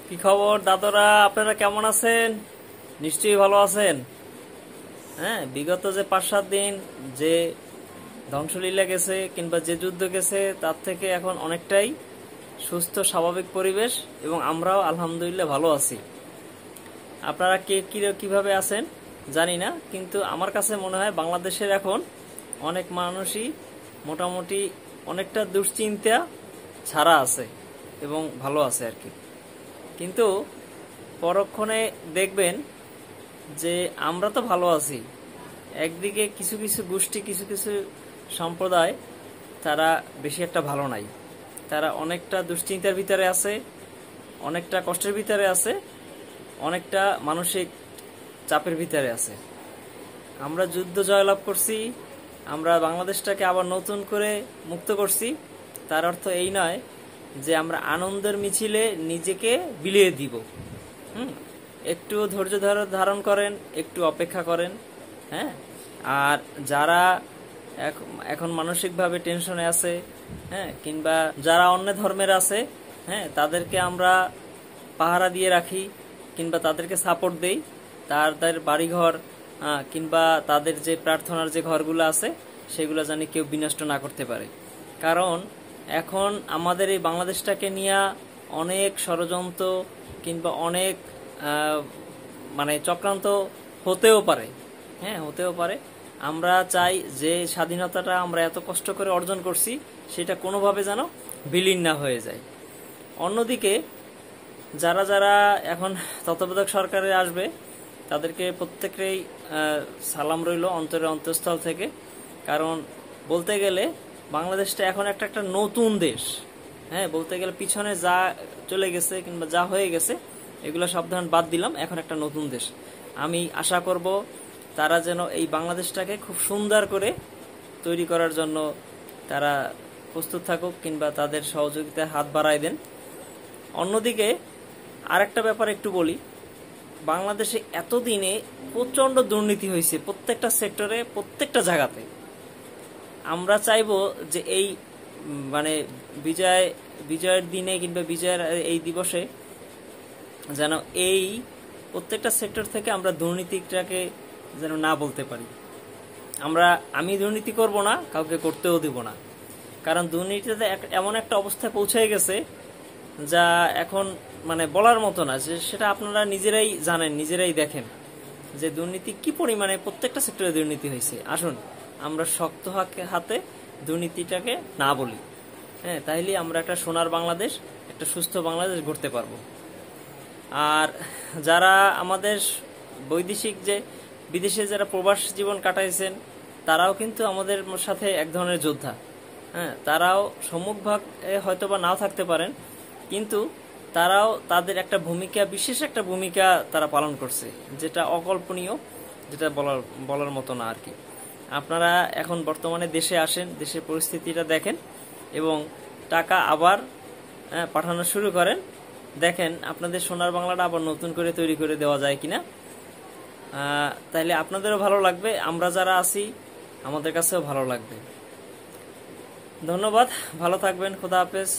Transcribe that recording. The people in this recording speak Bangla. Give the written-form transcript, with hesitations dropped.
কি খবর দাদরা, আপনারা কেমন আছেন? নিশ্চয়ই ভালো আছেন। হ্যাঁ, বিগত যে 5-7 দিন যে ধ্বংসলীলা গেছে কিংবা যে যুদ্ধ গেছে তার থেকে এখন অনেকটাই সুস্থ স্বাভাবিক পরিবেশ এবং আমরাও আলহামদুলিল্লাহ ভালো আছি। আপনারা কে কিভাবে আছেন জানি না, কিন্তু আমার কাছে মনে হয় বাংলাদেশের এখন অনেক মানুষই মোটামুটি অনেকটা দুশ্চিন্তা ছাড়া আছে এবং ভালো আছে আর কি। কিন্তু পরক্ষণে দেখবেন যে আমরা তো ভালো আছি, একদিকে কিছু কিছু গোষ্ঠী, কিছু কিছু সম্প্রদায় তারা বেশি একটা ভালো নাই। তারা অনেকটা দুশ্চিন্তার ভিতরে আছে, অনেকটা কষ্টের ভিতরে আছে, অনেকটা মানসিক চাপের ভিতরে আছে। আমরা যুদ্ধ জয়লাভ করছি, আমরা বাংলাদেশটাকে আবার নতুন করে মুক্ত করছি, তার অর্থ এই নয় যে আমরা আনন্দের মিছিলে নিজেকে বিলিয়ে দিব। একটু ধৈর্য ধারণ করেন, একটু অপেক্ষা করেন। হ্যাঁ, আর যারা এখন মানসিকভাবে টেনশনে আছে, হ্যাঁ, কিংবা যারা অন্য ধর্মের আছে, হ্যাঁ, তাদেরকে আমরা পাহারা দিয়ে রাখি কিংবা তাদেরকে সাপোর্ট দেই। তাদের বাড়িঘর কিংবা তাদের যে প্রার্থনার যে ঘরগুলো আছে সেগুলো জানি কেউ বিনষ্ট না করতে পারে। কারণ এখন আমাদের এই বাংলাদেশটাকে নিয়ে অনেক ষড়যন্ত্র কিংবা অনেক চক্রান্ত হতেও পারে। হ্যাঁ, হতেও পারে। আমরা চাই যে স্বাধীনতাটা আমরা এত কষ্ট করে অর্জন করছি সেটা কোনোভাবে যেন বিলীন না হয়ে যায়। অন্যদিকে যারা যারা এখন তত্ত্বাবধায়ক সরকারে আসবে তাদেরকে প্রত্যেকেই সালাম রইল অন্তরের অন্তঃস্থল থেকে। কারণ বলতে গেলে বাংলাদেশটা এখন একটা নতুন দেশ। হ্যাঁ, বলতে গেলে পিছনে যা চলে গেছে কিংবা যা হয়ে গেছে এগুলো সাবধান বাদ দিলাম, এখন একটা নতুন দেশ। আমি আশা করব তারা যেন এই বাংলাদেশটাকে খুব সুন্দর করে তৈরি করার জন্য তারা প্রস্তুত থাকুক কিংবা তাদের সহযোগিতায় হাত বাড়ায় দেন। অন্যদিকে আরেকটা ব্যাপার একটু বলি, বাংলাদেশে এতদিনে প্রচন্ড দুর্নীতি হয়েছে প্রত্যেকটা সেক্টরে, প্রত্যেকটা জায়গাতে। আমরা চাইবো যে এই বিজয়ের দিনে কিংবা বিজয়ের এই দিবসে যেন এই প্রত্যেকটা সেক্টর থেকে আমরা দুর্নীতিটাকে যেন না বলতে পারি। আমি দুর্নীতি করব না, কাউকে করতেও দিব না। কারণ দুর্নীতিতে এমন একটা অবস্থায় পৌঁছে গেছে যা এখন বলার মতো না। যে সেটা আপনারা নিজেরাই জানেন, নিজেরাই দেখেন যে দুর্নীতি কি পরিমাণে প্রত্যেকটা সেক্টরে দুর্নীতি হয়েছে। আসুন আমরা শক্ত হাতে দুর্নীতিটাকে না বলি। হ্যাঁ, তাইলে আমরা একটা সোনার বাংলাদেশ, একটা সুস্থ বাংলাদেশ গড়তে পারবো। আর যারা আমাদের বিদেশে যারা প্রবাস জীবন কাটাইছেন তারাও কিন্তু আমাদের সাথে এক ধরনের যোদ্ধা। হ্যাঁ, তারাও সম্মুখভাগ হয়তো বা নাও থাকতে পারেন, কিন্তু তারাও তাদের একটা ভূমিকা, বিশেষ একটা ভূমিকা তারা পালন করছে, যেটা অকল্পনীয়, যেটা বলার মতো না আর কি। আপনারা এখন বর্তমানে দেশে আসেন, দেশের পরিস্থিতিটা দেখেন এবং টাকা আবার পাঠানো শুরু করেন। দেখেন আপনাদের সোনার বাংলাটা আবার নতুন করে তৈরি করে দেওয়া যায় কিনা। তাইলে আপনাদেরও ভালো লাগবে, আমরা যারা আছি আমাদের কাছেও ভালো লাগবে। ধন্যবাদ, ভালো থাকবেন, খোদা হাফেজ।